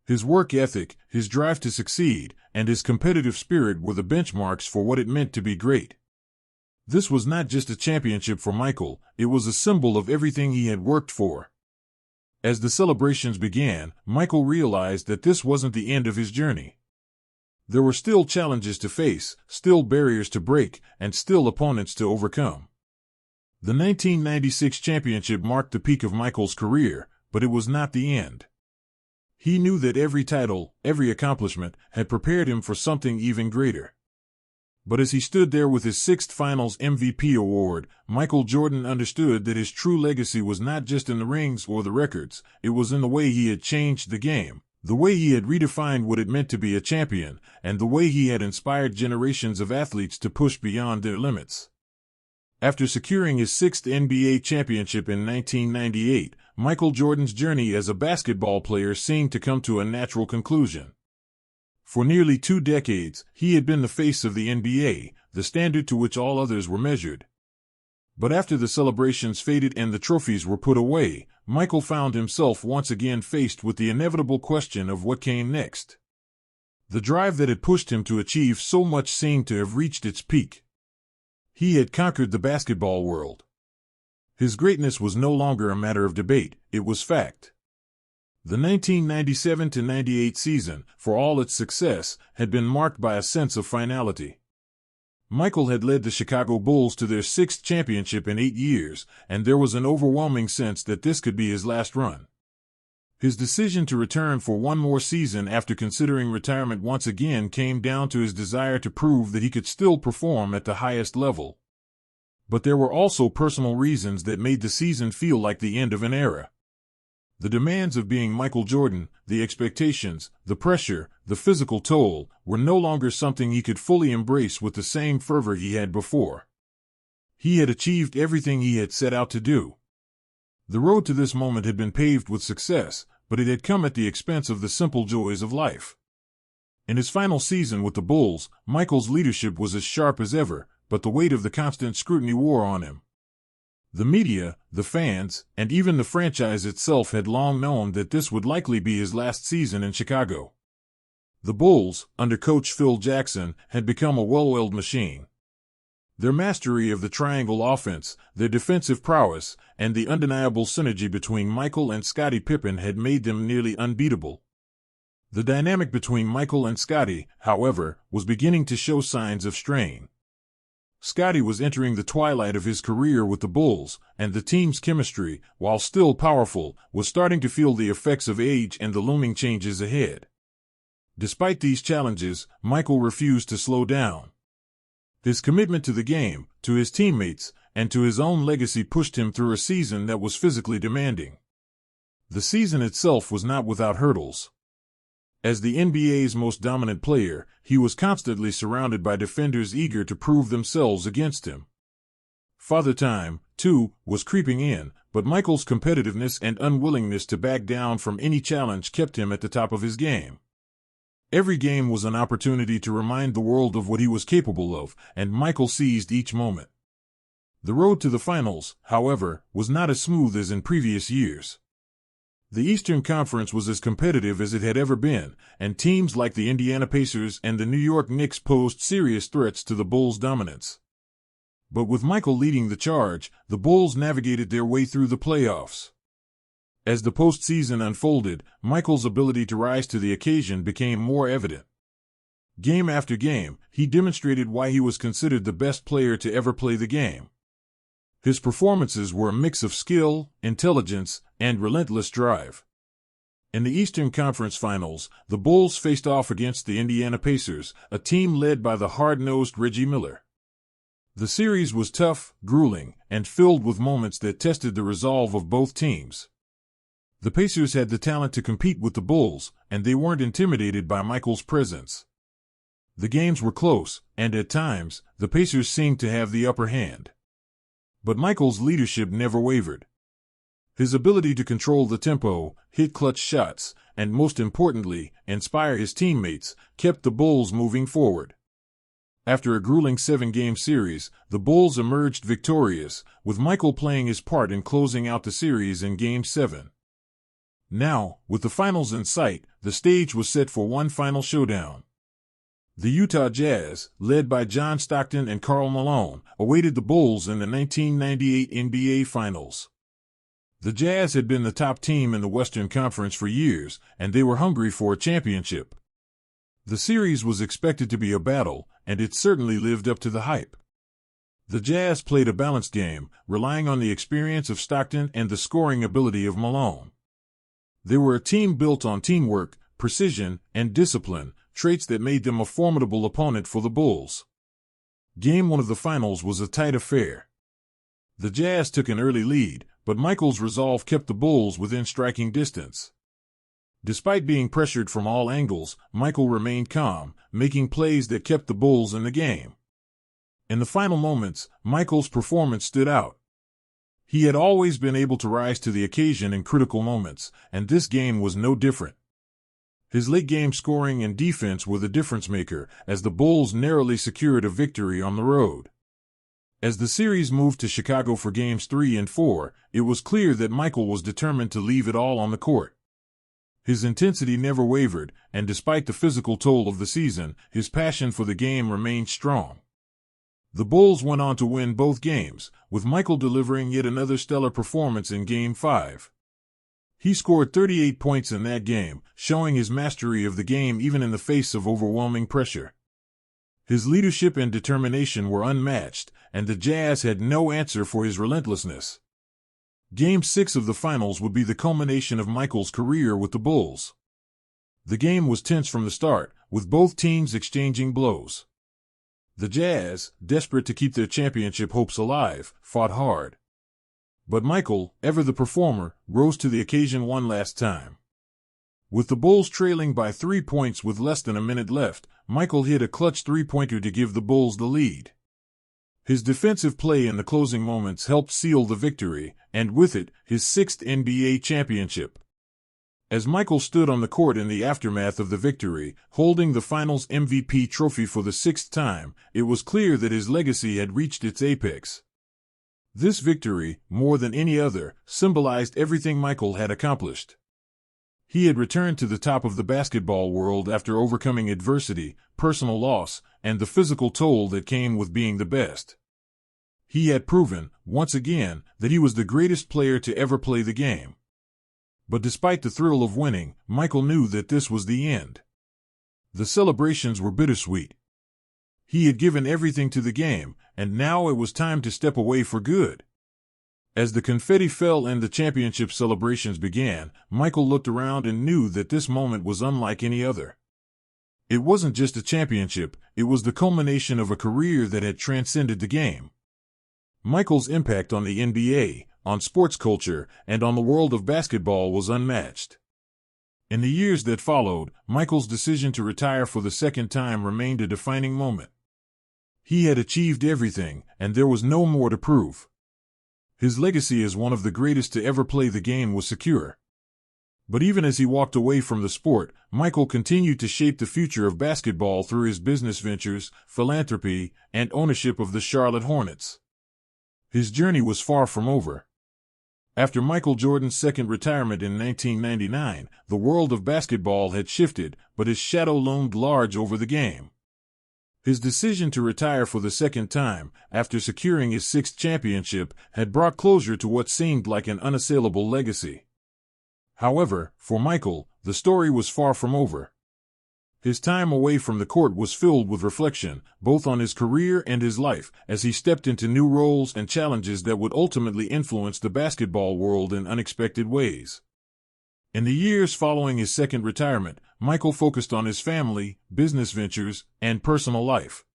His work ethic, his drive to succeed, and his competitive spirit were the benchmarks for what it meant to be great. This was not just a championship for Michael, it was a symbol of everything he had worked for. As the celebrations began, Michael realized that this wasn't the end of his journey. There were still challenges to face, still barriers to break, and still opponents to overcome. The 1996 championship marked the peak of Michael's career, but it was not the end. He knew that every title, every accomplishment, had prepared him for something even greater. But as he stood there with his 6th Finals MVP award, Michael Jordan understood that his true legacy was not just in the rings or the records, it was in the way he had changed the game, the way he had redefined what it meant to be a champion, and the way he had inspired generations of athletes to push beyond their limits. After securing his 6th NBA championship in 1998, Michael Jordan's journey as a basketball player seemed to come to a natural conclusion. For nearly 2 decades, he had been the face of the NBA, the standard to which all others were measured. But after the celebrations faded and the trophies were put away, Michael found himself once again faced with the inevitable question of what came next. The drive that had pushed him to achieve so much seemed to have reached its peak. He had conquered the basketball world. His greatness was no longer a matter of debate, it was fact. The 1997-98 season, for all its success, had been marked by a sense of finality. Michael had led the Chicago Bulls to their 6th championship in 8 years, and there was an overwhelming sense that this could be his last run. His decision to return for one more season after considering retirement once again came down to his desire to prove that he could still perform at the highest level. But there were also personal reasons that made the season feel like the end of an era. The demands of being Michael Jordan, the expectations, the pressure, the physical toll, were no longer something he could fully embrace with the same fervor he had before. He had achieved everything he had set out to do. The road to this moment had been paved with success, but it had come at the expense of the simple joys of life. In his final season with the Bulls, Michael's leadership was as sharp as ever, but the weight of the constant scrutiny wore on him. The media, the fans, and even the franchise itself had long known that this would likely be his last season in Chicago. The Bulls, under coach Phil Jackson, had become a well-oiled machine. Their mastery of the triangle offense, their defensive prowess, and the undeniable synergy between Michael and Scottie Pippen had made them nearly unbeatable. The dynamic between Michael and Scottie, however, was beginning to show signs of strain. Scottie was entering the twilight of his career with the Bulls, and the team's chemistry, while still powerful, was starting to feel the effects of age and the looming changes ahead. Despite these challenges, Michael refused to slow down. His commitment to the game, to his teammates, and to his own legacy pushed him through a season that was physically demanding. The season itself was not without hurdles. As the NBA's most dominant player, he was constantly surrounded by defenders eager to prove themselves against him. Father Time, too, was creeping in, but Michael's competitiveness and unwillingness to back down from any challenge kept him at the top of his game. Every game was an opportunity to remind the world of what he was capable of, and Michael seized each moment. The road to the finals, however, was not as smooth as in previous years. The Eastern Conference was as competitive as it had ever been, and teams like the Indiana Pacers and the New York Knicks posed serious threats to the Bulls' dominance. But with Michael leading the charge, the Bulls navigated their way through the playoffs. As the postseason unfolded, Michael's ability to rise to the occasion became more evident. Game after game, he demonstrated why he was considered the best player to ever play the game. His performances were a mix of skill, intelligence, and relentless drive. In the Eastern Conference Finals, the Bulls faced off against the Indiana Pacers, a team led by the hard-nosed Reggie Miller. The series was tough, grueling, and filled with moments that tested the resolve of both teams. The Pacers had the talent to compete with the Bulls, and they weren't intimidated by Michael's presence. The games were close, and at times, the Pacers seemed to have the upper hand. But Michael's leadership never wavered. His ability to control the tempo, hit clutch shots, and most importantly, inspire his teammates, kept the Bulls moving forward. After a grueling 7-game series, the Bulls emerged victorious, with Michael playing his part in closing out the series in Game 7. Now, with the finals in sight, the stage was set for one final showdown. The Utah Jazz, led by John Stockton and Karl Malone, awaited the Bulls in the 1998 NBA Finals. The Jazz had been the top team in the Western Conference for years, and they were hungry for a championship. The series was expected to be a battle, and it certainly lived up to the hype. The Jazz played a balanced game, relying on the experience of Stockton and the scoring ability of Malone. They were a team built on teamwork, precision, and discipline, traits that made them a formidable opponent for the Bulls. Game 1 of the finals was a tight affair. The Jazz took an early lead, but Michael's resolve kept the Bulls within striking distance. Despite being pressured from all angles, Michael remained calm, making plays that kept the Bulls in the game. In the final moments, Michael's performance stood out. He had always been able to rise to the occasion in critical moments, and this game was no different. His late-game scoring and defense were the difference-maker, as the Bulls narrowly secured a victory on the road. As the series moved to Chicago for Games 3 and 4, it was clear that Michael was determined to leave it all on the court. His intensity never wavered, and despite the physical toll of the season, his passion for the game remained strong. The Bulls went on to win both games, with Michael delivering yet another stellar performance in Game 5. He scored 38 points in that game, showing his mastery of the game even in the face of overwhelming pressure. His leadership and determination were unmatched, and the Jazz had no answer for his relentlessness. Game 6 of the finals would be the culmination of Michael's career with the Bulls. The game was tense from the start, with both teams exchanging blows. The Jazz, desperate to keep their championship hopes alive, fought hard. But Michael, ever the performer, rose to the occasion one last time. With the Bulls trailing by 3 points with less than a minute left, Michael hit a clutch three-pointer to give the Bulls the lead. His defensive play in the closing moments helped seal the victory, and with it, his 6th NBA championship. As Michael stood on the court in the aftermath of the victory, holding the Finals MVP trophy for the 6th time, it was clear that his legacy had reached its apex. This victory, more than any other, symbolized everything Michael had accomplished. He had returned to the top of the basketball world after overcoming adversity, personal loss, and the physical toll that came with being the best. He had proven, once again, that he was the greatest player to ever play the game. But despite the thrill of winning, Michael knew that this was the end. The celebrations were bittersweet. He had given everything to the game, and now it was time to step away for good. As the confetti fell and the championship celebrations began, Michael looked around and knew that this moment was unlike any other. It wasn't just a championship, it was the culmination of a career that had transcended the game. Michael's impact on the NBA, on sports culture, and on the world of basketball was unmatched. In the years that followed, Michael's decision to retire for the second time remained a defining moment. He had achieved everything, and there was no more to prove. His legacy as one of the greatest to ever play the game was secure. But even as he walked away from the sport, Michael continued to shape the future of basketball through his business ventures, philanthropy, and ownership of the Charlotte Hornets. His journey was far from over. After Michael Jordan's second retirement in 1999, the world of basketball had shifted, but his shadow loomed large over the game. His decision to retire for the second time, after securing his sixth championship, had brought closure to what seemed like an unassailable legacy. However, for Michael, the story was far from over. His time away from the court was filled with reflection, both on his career and his life, as he stepped into new roles and challenges that would ultimately influence the basketball world in unexpected ways. In the years following his second retirement, Michael focused on his family, business ventures, and personal life.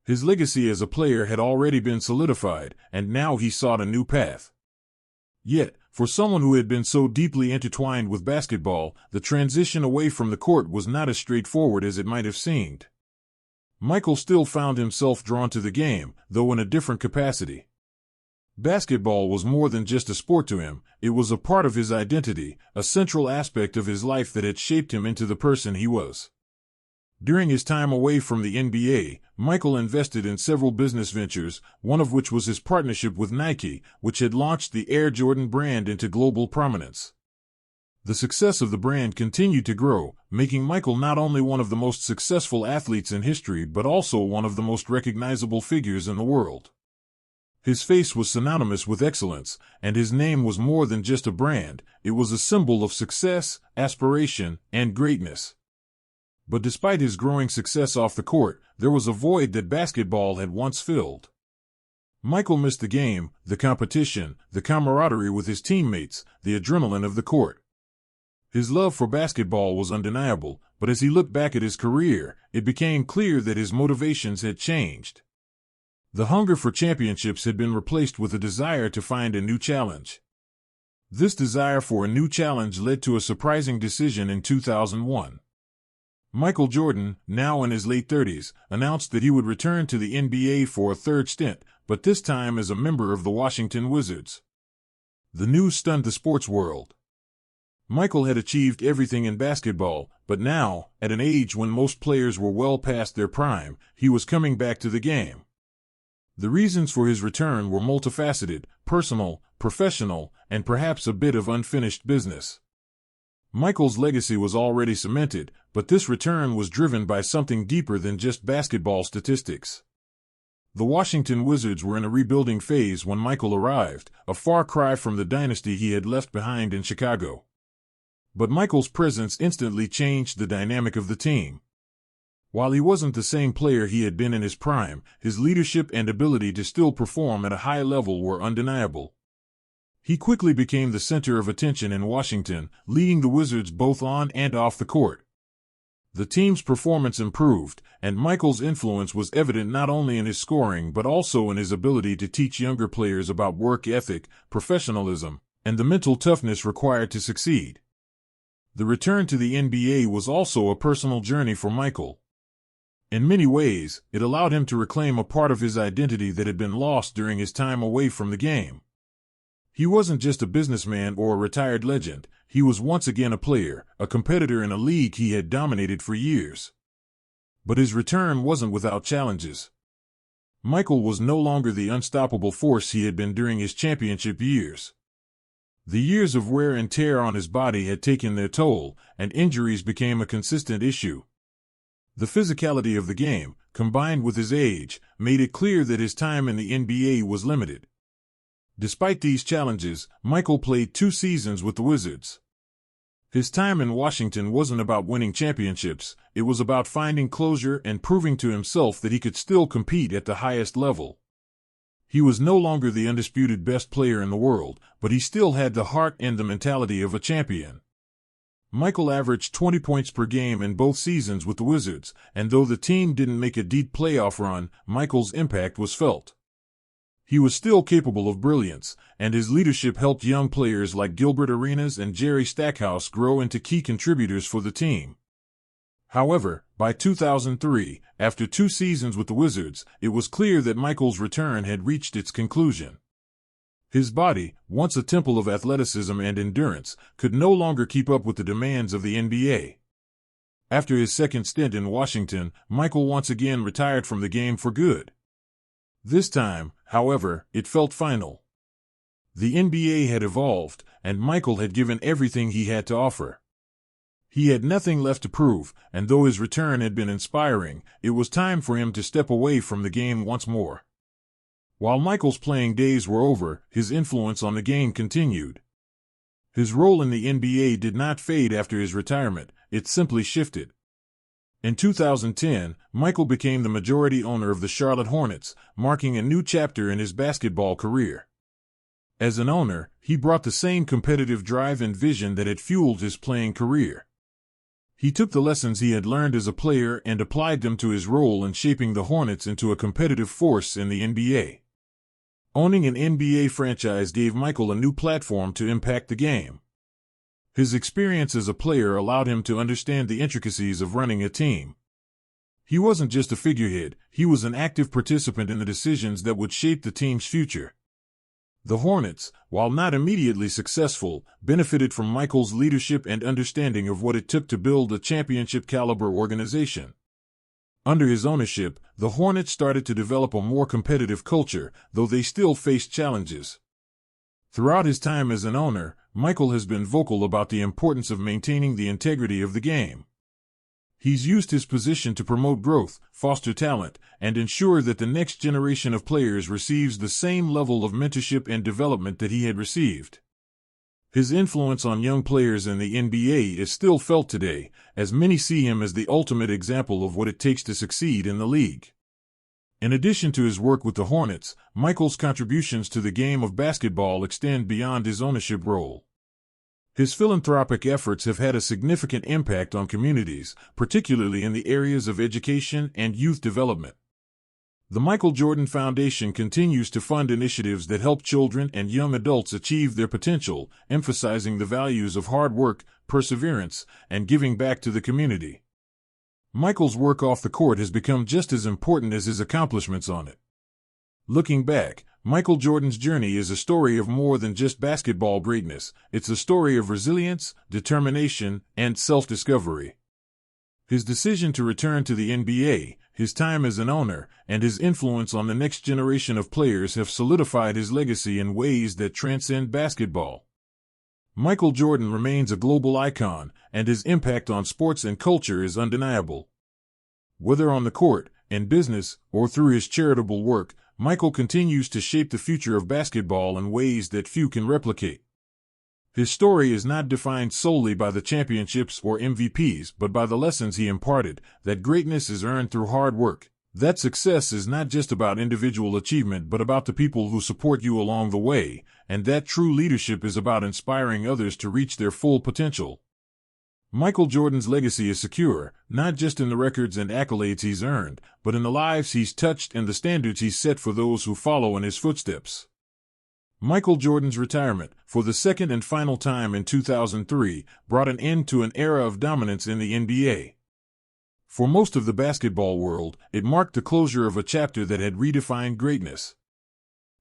His legacy as a player had already been solidified, and now he sought a new path. Yet, for someone who had been so deeply intertwined with basketball, the transition away from the court was not as straightforward as it might have seemed. Michael still found himself drawn to the game, though in a different capacity. Basketball was more than just a sport to him, it was a part of his identity, a central aspect of his life that had shaped him into the person he was. During his time away from the NBA, Michael invested in several business ventures, one of which was his partnership with Nike, which had launched the Air Jordan brand into global prominence. The success of the brand continued to grow, making Michael not only one of the most successful athletes in history but also one of the most recognizable figures in the world. His face was synonymous with excellence, and his name was more than just a brand, it was a symbol of success, aspiration, and greatness. But despite his growing success off the court, there was a void that basketball had once filled. Michael missed the game, the competition, the camaraderie with his teammates, the adrenaline of the court. His love for basketball was undeniable, but as he looked back at his career, it became clear that his motivations had changed. The hunger for championships had been replaced with a desire to find a new challenge. This desire for a new challenge led to a surprising decision in 2001. Michael Jordan, now in his late 30s, announced that he would return to the NBA for a third stint, but this time as a member of the Washington Wizards. The news stunned the sports world. Michael had achieved everything in basketball, but now, at an age when most players were well past their prime, he was coming back to the game. The reasons for his return were multifaceted, personal, professional, and perhaps a bit of unfinished business. Michael's legacy was already cemented, but this return was driven by something deeper than just basketball statistics. The Washington Wizards were in a rebuilding phase when Michael arrived, a far cry from the dynasty he had left behind in Chicago. But Michael's presence instantly changed the dynamic of the team. While he wasn't the same player he had been in his prime, his leadership and ability to still perform at a high level were undeniable. He quickly became the center of attention in Washington, leading the Wizards both on and off the court. The team's performance improved, and Michael's influence was evident not only in his scoring but also in his ability to teach younger players about work ethic, professionalism, and the mental toughness required to succeed. The return to the NBA was also a personal journey for Michael. In many ways, it allowed him to reclaim a part of his identity that had been lost during his time away from the game. He wasn't just a businessman or a retired legend, he was once again a player, a competitor in a league he had dominated for years. But his return wasn't without challenges. Michael was no longer the unstoppable force he had been during his championship years. The years of wear and tear on his body had taken their toll, and injuries became a consistent issue. The physicality of the game, combined with his age, made it clear that his time in the NBA was limited. Despite these challenges, Michael played 2 seasons with the Wizards. His time in Washington wasn't about winning championships, it was about finding closure and proving to himself that he could still compete at the highest level. He was no longer the undisputed best player in the world, but he still had the heart and the mentality of a champion. Michael averaged 20 points per game in both seasons with the Wizards, and though the team didn't make a deep playoff run, Michael's impact was felt. He was still capable of brilliance, and his leadership helped young players like Gilbert Arenas and Jerry Stackhouse grow into key contributors for the team. However, by 2003, after 2 seasons with the Wizards, it was clear that Michael's return had reached its conclusion. His body, once a temple of athleticism and endurance, could no longer keep up with the demands of the NBA. After his second stint in Washington, Michael once again retired from the game for good. This time, however, it felt final. The NBA had evolved, and Michael had given everything he had to offer. He had nothing left to prove, and though his return had been inspiring, it was time for him to step away from the game once more. While Michael's playing days were over, his influence on the game continued. His role in the NBA did not fade after his retirement, it simply shifted. In 2010, Michael became the majority owner of the Charlotte Hornets, marking a new chapter in his basketball career. As an owner, he brought the same competitive drive and vision that had fueled his playing career. He took the lessons he had learned as a player and applied them to his role in shaping the Hornets into a competitive force in the NBA. Owning an NBA franchise gave Michael a new platform to impact the game. His experience as a player allowed him to understand the intricacies of running a team. He wasn't just a figurehead, he was an active participant in the decisions that would shape the team's future. The Hornets, while not immediately successful, benefited from Michael's leadership and understanding of what it took to build a championship-caliber organization. Under his ownership, the Hornets started to develop a more competitive culture, though they still faced challenges. Throughout his time as an owner, Michael has been vocal about the importance of maintaining the integrity of the game. He's used his position to promote growth, foster talent, and ensure that the next generation of players receives the same level of mentorship and development that he had received. His influence on young players in the NBA is still felt today, as many see him as the ultimate example of what it takes to succeed in the league. In addition to his work with the Hornets, Michael's contributions to the game of basketball extend beyond his ownership role. His philanthropic efforts have had a significant impact on communities, particularly in the areas of education and youth development. The Michael Jordan Foundation continues to fund initiatives that help children and young adults achieve their potential, emphasizing the values of hard work, perseverance, and giving back to the community. Michael's work off the court has become just as important as his accomplishments on it. Looking back, Michael Jordan's journey is a story of more than just basketball greatness. It's a story of resilience, determination, and self-discovery. His decision to return to the NBA, his time as an owner, and his influence on the next generation of players have solidified his legacy in ways that transcend basketball. Michael Jordan remains a global icon, and his impact on sports and culture is undeniable. Whether on the court, in business, or through his charitable work, Michael continues to shape the future of basketball in ways that few can replicate. His story is not defined solely by the championships or MVPs, but by the lessons he imparted, that greatness is earned through hard work, that success is not just about individual achievement but about the people who support you along the way, and that true leadership is about inspiring others to reach their full potential. Michael Jordan's legacy is secure, not just in the records and accolades he's earned, but in the lives he's touched and the standards he's set for those who follow in his footsteps. Michael Jordan's retirement, for the second and final time in 2003, brought an end to an era of dominance in the NBA. For most of the basketball world, it marked the closure of a chapter that had redefined greatness.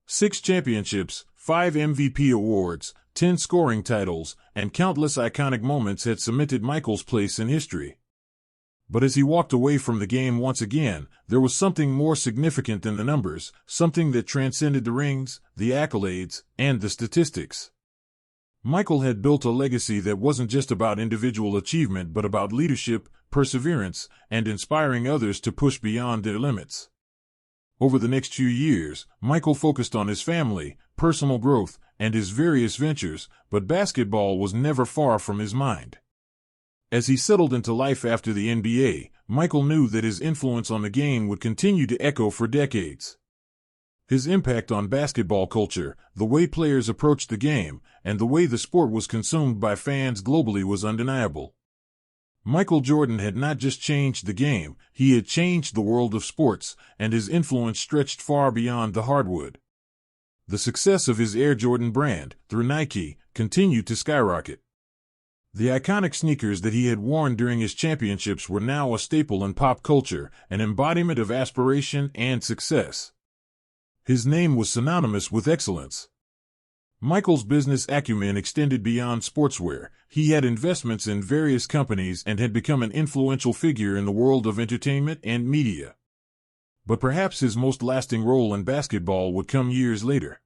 6 championships, 5 MVP awards, 10 scoring titles, and countless iconic moments had cemented Michael's place in history. But as he walked away from the game once again, there was something more significant than the numbers, something that transcended the rings, the accolades, and the statistics. Michael had built a legacy that wasn't just about individual achievement but about leadership, perseverance, and inspiring others to push beyond their limits. Over the next few years, Michael focused on his family, personal growth, and his various ventures, but basketball was never far from his mind. As he settled into life after the NBA, Michael knew that his influence on the game would continue to echo for decades. His impact on basketball culture, the way players approached the game, and the way the sport was consumed by fans globally was undeniable. Michael Jordan had not just changed the game, he had changed the world of sports, and his influence stretched far beyond the hardwood. The success of his Air Jordan brand, through Nike, continued to skyrocket. The iconic sneakers that he had worn during his championships were now a staple in pop culture, an embodiment of aspiration and success. His name was synonymous with excellence. Michael's business acumen extended beyond sportswear. He had investments in various companies and had become an influential figure in the world of entertainment and media. But perhaps his most lasting role in basketball would come years later.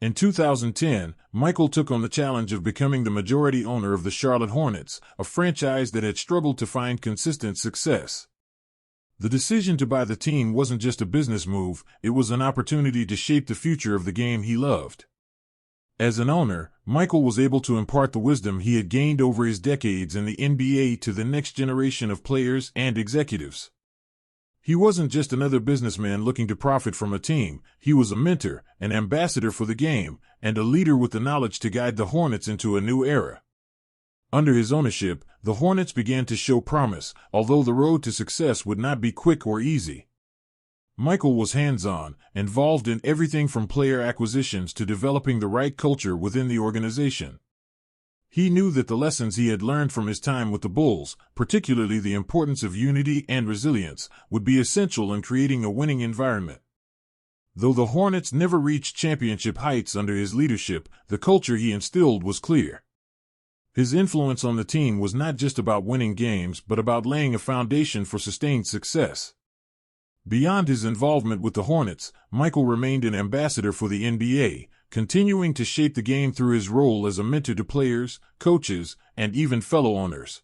In 2010, Michael took on the challenge of becoming the majority owner of the Charlotte Hornets, a franchise that had struggled to find consistent success. The decision to buy the team wasn't just a business move, it was an opportunity to shape the future of the game he loved. As an owner, Michael was able to impart the wisdom he had gained over his decades in the NBA to the next generation of players and executives. He wasn't just another businessman looking to profit from a team, he was a mentor, an ambassador for the game, and a leader with the knowledge to guide the Hornets into a new era. Under his ownership, the Hornets began to show promise, although the road to success would not be quick or easy. Michael was hands-on, involved in everything from player acquisitions to developing the right culture within the organization. He knew that the lessons he had learned from his time with the Bulls, particularly the importance of unity and resilience, would be essential in creating a winning environment. Though the Hornets never reached championship heights under his leadership, the culture he instilled was clear. His influence on the team was not just about winning games but about laying a foundation for sustained success. Beyond his involvement with the Hornets, Michael remained an ambassador for the NBA, continuing to shape the game through his role as a mentor to players, coaches, and even fellow owners.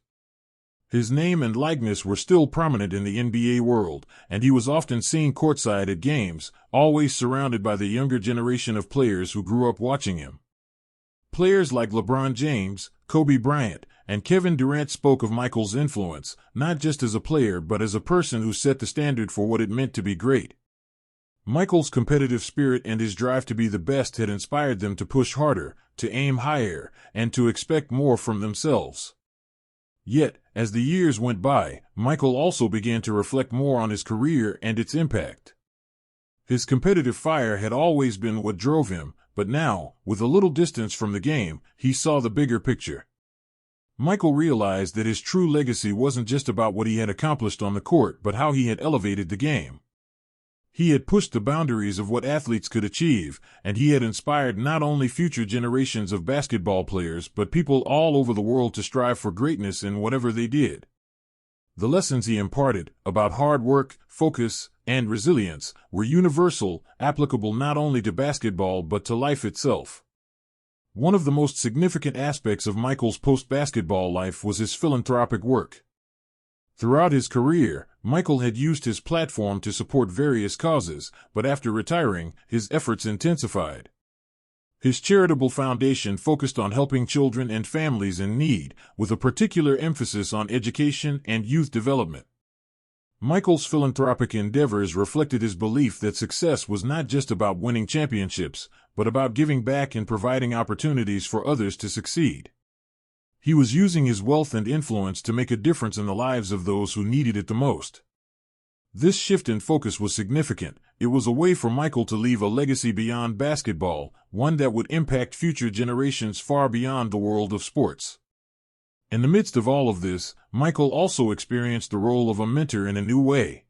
His name and likeness were still prominent in the NBA world, and he was often seen courtside at games, always surrounded by the younger generation of players who grew up watching him. Players like LeBron James, Kobe Bryant, and Kevin Durant spoke of Michael's influence, not just as a player but as a person who set the standard for what it meant to be great. Michael's competitive spirit and his drive to be the best had inspired them to push harder, to aim higher, and to expect more from themselves. Yet, as the years went by, Michael also began to reflect more on his career and its impact. His competitive fire had always been what drove him, but now, with a little distance from the game, he saw the bigger picture. Michael realized that his true legacy wasn't just about what he had accomplished on the court but how he had elevated the game. He had pushed the boundaries of what athletes could achieve, and he had inspired not only future generations of basketball players but people all over the world to strive for greatness in whatever they did. The lessons he imparted, about hard work, focus, and resilience, were universal, applicable not only to basketball but to life itself. One of the most significant aspects of Michael's post-basketball life was his philanthropic work. Throughout his career, Michael had used his platform to support various causes, but after retiring, his efforts intensified. His charitable foundation focused on helping children and families in need, with a particular emphasis on education and youth development. Michael's philanthropic endeavors reflected his belief that success was not just about winning championships, but about giving back and providing opportunities for others to succeed. He was using his wealth and influence to make a difference in the lives of those who needed it the most. This shift in focus was significant. It was a way for Michael to leave a legacy beyond basketball, one that would impact future generations far beyond the world of sports. In the midst of all of this, Michael also experienced the role of a mentor in a new way.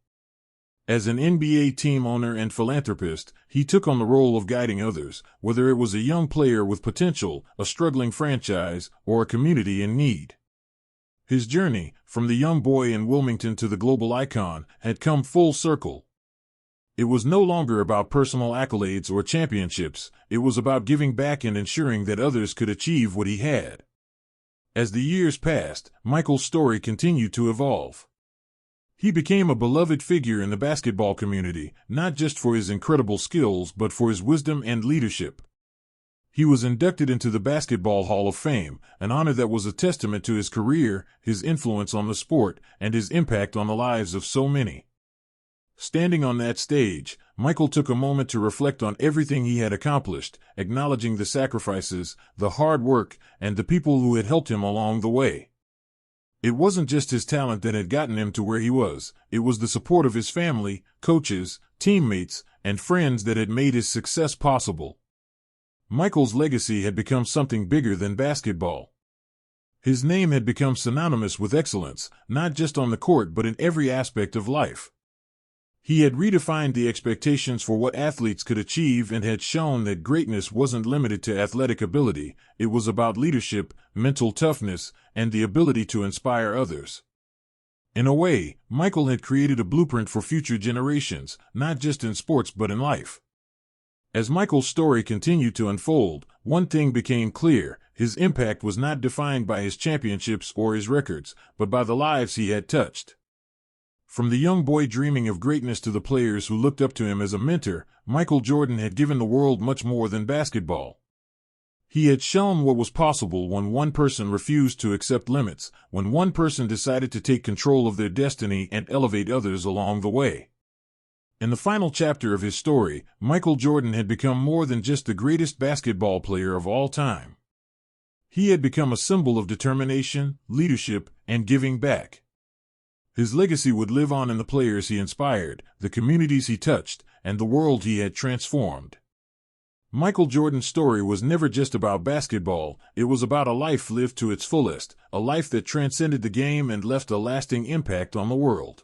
As an NBA team owner and philanthropist, he took on the role of guiding others, whether it was a young player with potential, a struggling franchise, or a community in need. His journey, from the young boy in Wilmington to the global icon, had come full circle. It was no longer about personal accolades or championships, it was about giving back and ensuring that others could achieve what he had. As the years passed, Michael's story continued to evolve. He became a beloved figure in the basketball community, not just for his incredible skills but for his wisdom and leadership. He was inducted into the Basketball Hall of Fame, an honor that was a testament to his career, his influence on the sport, and his impact on the lives of so many. Standing on that stage, Michael took a moment to reflect on everything he had accomplished, acknowledging the sacrifices, the hard work, and the people who had helped him along the way. It wasn't just his talent that had gotten him to where he was, it was the support of his family, coaches, teammates, and friends that had made his success possible. Michael's legacy had become something bigger than basketball. His name had become synonymous with excellence, not just on the court but in every aspect of life. He had redefined the expectations for what athletes could achieve and had shown that greatness wasn't limited to athletic ability, it was about leadership, mental toughness, and the ability to inspire others. In a way, Michael had created a blueprint for future generations, not just in sports but in life. As Michael's story continued to unfold, one thing became clear: his impact was not defined by his championships or his records, but by the lives he had touched. From the young boy dreaming of greatness to the players who looked up to him as a mentor, Michael Jordan had given the world much more than basketball. He had shown what was possible when one person refused to accept limits, when one person decided to take control of their destiny and elevate others along the way. In the final chapter of his story, Michael Jordan had become more than just the greatest basketball player of all time. He had become a symbol of determination, leadership, and giving back. His legacy would live on in the players he inspired, the communities he touched, and the world he had transformed. Michael Jordan's story was never just about basketball, it was about a life lived to its fullest, a life that transcended the game and left a lasting impact on the world.